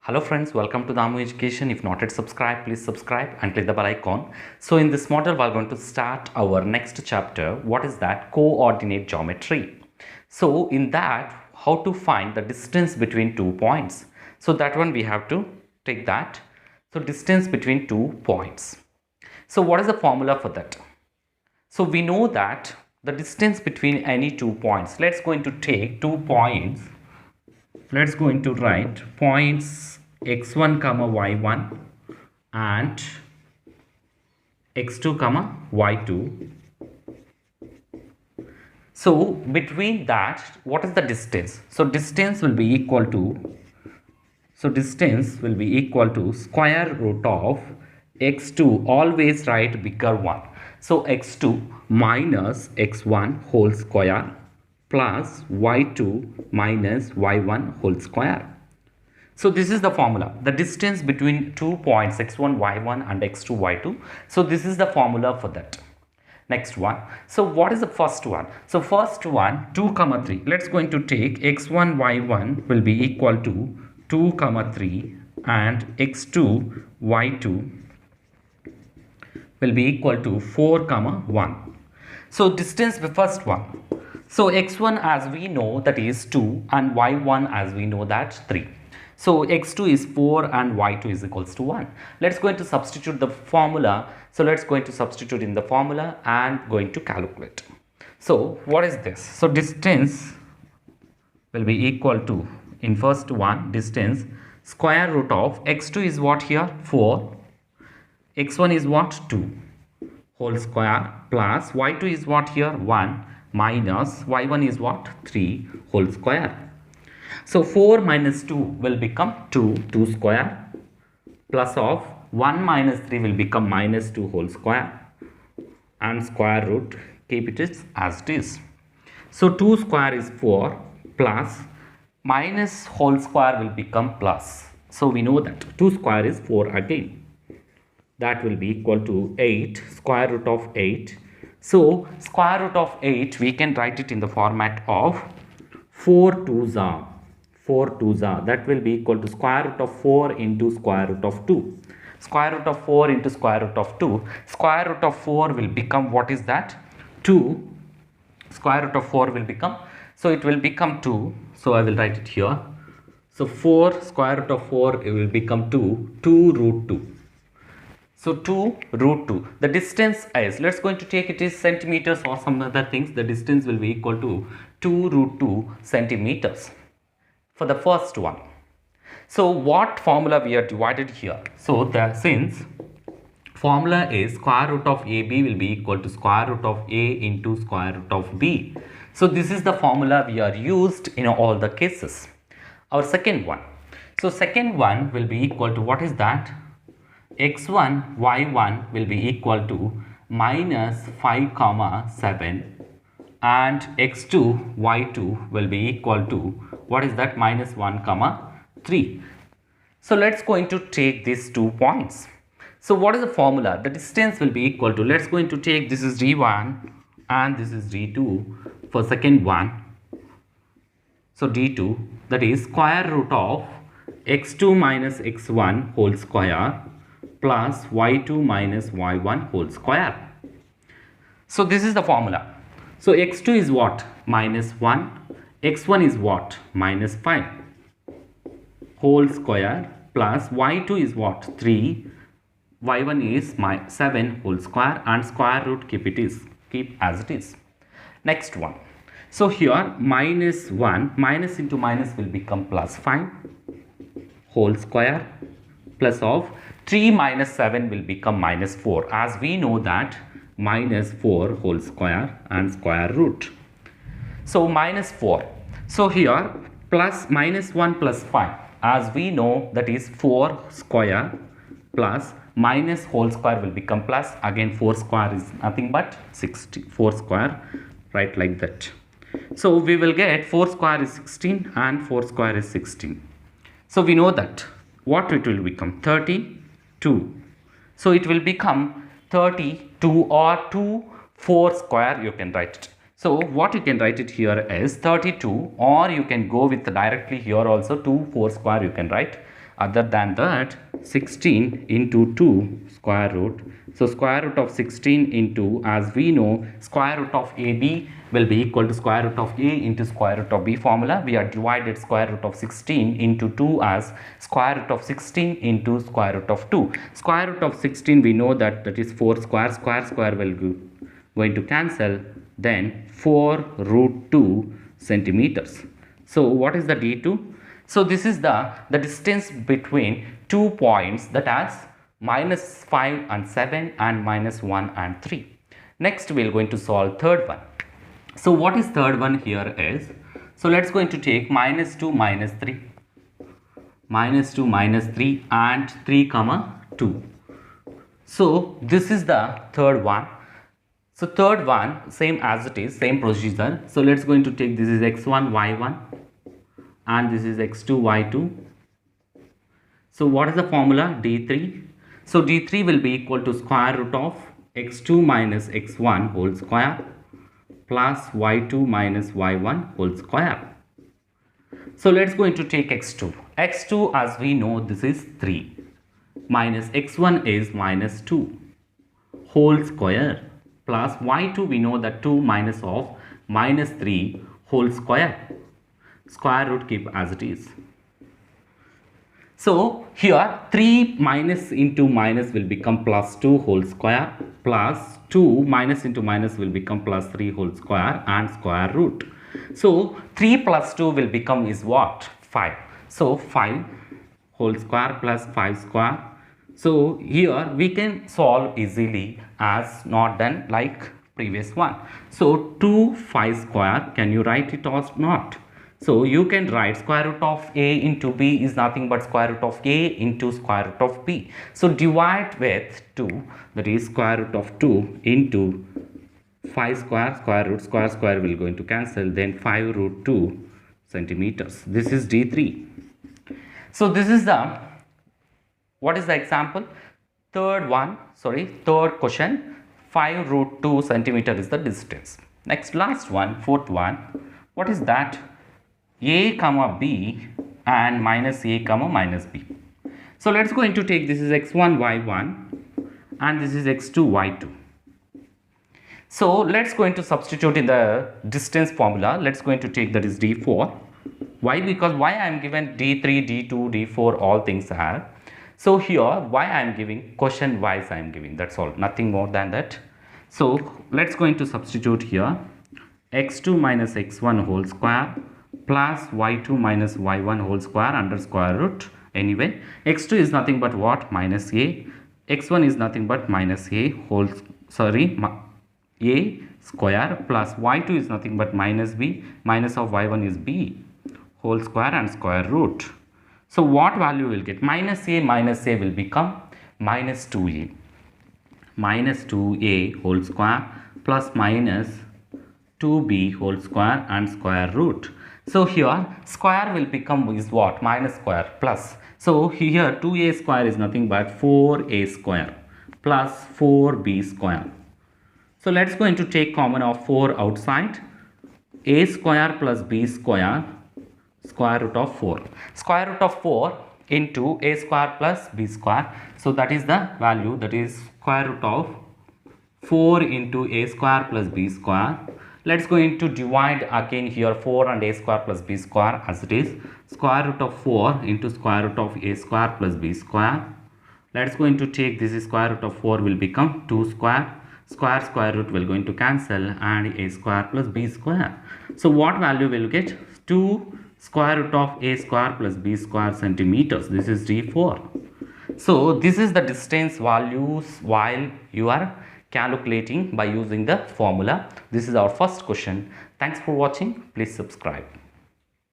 Hello friends, welcome to Damu Education. If not yet subscribed, please subscribe and click the bell icon. So in this model, we're going to start our next chapter. What is that? Coordinate geometry. So in that, how to find the distance between 2 points. So that one we have to take that. So distance between 2 points. So what is the formula for that? So we know that the distance between any 2 points. Let's going to take 2 points. Let's going to write points x1 comma y1 and x2 comma y2. So between that, what is the distance? So distance will be equal to square root of x2. Always write bigger one. So x2 minus x1 whole square plus y2 minus y1 whole square. So this is the formula, the distance between 2 points x1 y1 and x2 y2. So this is the formula for that. Next one, so what is the first one? So first one, 2 comma 3. Let's going to take x1 y1 will be equal to 2 comma 3 and x2 y2 will be equal to 4 comma 1. So distance the first one. So x1 as we know that is 2 and y1 as we know that 3. So x2 is 4 and y2 is equals to 1. Let's going to substitute the formula. So let's going to substitute in the formula and going to calculate. So what is this? So distance will be equal to, in first one, distance square root of x2 is what here? 4. x1 is what? 2 whole square plus y2 is what here? 1 minus y1 is what? 3 whole square. So 4 minus 2 will become 2 square plus of 1 minus 3 will become minus 2 whole square and square root, keep it as it is. So 2 square is 4 plus minus whole square will become plus. So we know that 2 square is 4 again. That will be equal to 8 square root of 8. So square root of 8 we can write it in the format of 4 2s are. That will be equal to square root of 4 into square root of 2. Square root of 4 into square root of 2. Square root of 4 will become, what is that? 2. Square root of 4 will become, so it will become 2. So I will write it here. So 4 square root of 4 it will become 2 root 2. So 2 root 2. The distance is, let's going to take it is centimeters or some other things. The distance will be equal to 2 root 2 centimeters for the first one. So what formula we are divided here? So since formula is square root of AB will be equal to square root of A into square root of B. So this is the formula we are used in all the cases. Our second one. So second one will be equal to, what is that? x1 y1 will be equal to minus 5 comma 7 and x2 y2 will be equal to, what is that? Minus 1 comma 3. So let's going to take these 2 points. So what is the formula? The distance will be equal to, let's going to take, this is d1 and this is d2 for second one. So d2, that is square root of x2 minus x1 whole square plus y2 minus y1 whole square. So this is the formula. So x2 is what? Minus 1. x1 is what? Minus 5 whole square plus y2 is what? 3. y1 is 7 whole square and square root keep as it is. Next one. So here minus 1 minus into minus will become plus 5 whole square plus of 3 minus 7 will become minus 4, as we know that minus 4 whole square and square root. So minus 4. So here plus minus 1 plus 5, as we know that is 4 square plus minus whole square will become plus, again 4 square is nothing but 4 square, right, like that. So we will get 4 square is 16 and 4 square is 16. So we know that what it will become? 32. So it will become 32 or 2 4 square you can write it. So what you can write it here is 32, or you can go with directly here also 2 4 square you can write. Other than that, 16 into 2 square root. So square root of 16 into, as we know, square root of AB will be equal to square root of A into square root of B formula. We are divided square root of 16 into 2 as square root of 16 into square root of 2. Square root of 16 we know that is 4 square. Square will go going to cancel, then 4 root 2 centimeters. So what is the D2? So this is the distance between 2 points, that has minus 5 and 7 and minus 1 and 3. Next we are going to solve third one. So what is third one here is, so let's going to take minus 2 minus 3, minus 2 minus 3 and 3 comma 2. So this is the third one. So third one, same as it is, same procedure. So let's going to take, this is x1 y1 and this is x2 y2. So what is the formula? D3. So D3 will be equal to square root of x2 minus x1 whole square plus y2 minus y1 whole square. So let's going to take x2. x2, as we know, this is 3 minus x1 is minus 2 whole square plus y2, we know that 2 minus of minus 3 whole square. Square root keep as it is. So here 3 minus into minus will become plus 2 whole square plus 2 minus into minus will become plus 3 whole square and square root. So 3 plus 2 will become is what? 5. So 5 whole square plus 5 square. So here we can solve easily as not done like previous one. So 2 5 square, can you write it or not? So you can write square root of A into B is nothing but square root of A into square root of B. So divide with 2, that is square root of 2 into 5 square, square will go into cancel, then 5 root 2 centimeters. This is D3. So this is the, what is the example? Third question, 5 root 2 centimeter is the distance. Next, last one, fourth one, what is that? A comma B and minus A comma minus B. So let's go into take, this is x1 y1 and this is x2 y2. So let's go into substitute in the distance formula. Let's go into take, that is D4. Why? Because why I am given D3, D2, D4, all things are. So here why I am giving, question wise I am giving, that's all, nothing more than that. So let's go into substitute here, x2 minus x1 whole square plus y2 minus y1 whole square under square root. Anyway, x2 is nothing but what? Minus a. x1 is nothing but minus a whole, a square plus y2 is nothing but minus b. Minus of y1 is b whole square and square root. So what value will get? Minus a will become minus 2a. Minus 2a whole square plus minus 2b whole square and square root. So here square will become is what? Minus square plus. So here 2a square is nothing but 4a square plus 4b square. So let's go into take common of 4 outside. A square plus b square, square root of 4. Square root of 4 into a square plus b square. So that is the value, that is square root of 4 into a square plus b square. Let's go into divide again here 4 and a square plus b square as it is. Square root of 4 into square root of a square plus b square. Let's go into take, this is square root of 4 will become 2 square. Square root will go into cancel and a square plus b square. So what value will get? 2 square root of a square plus b square centimeters. This is D4. So this is the distance values while you are calculating by using the formula. This is our first question. Thanks for watching. Please subscribe.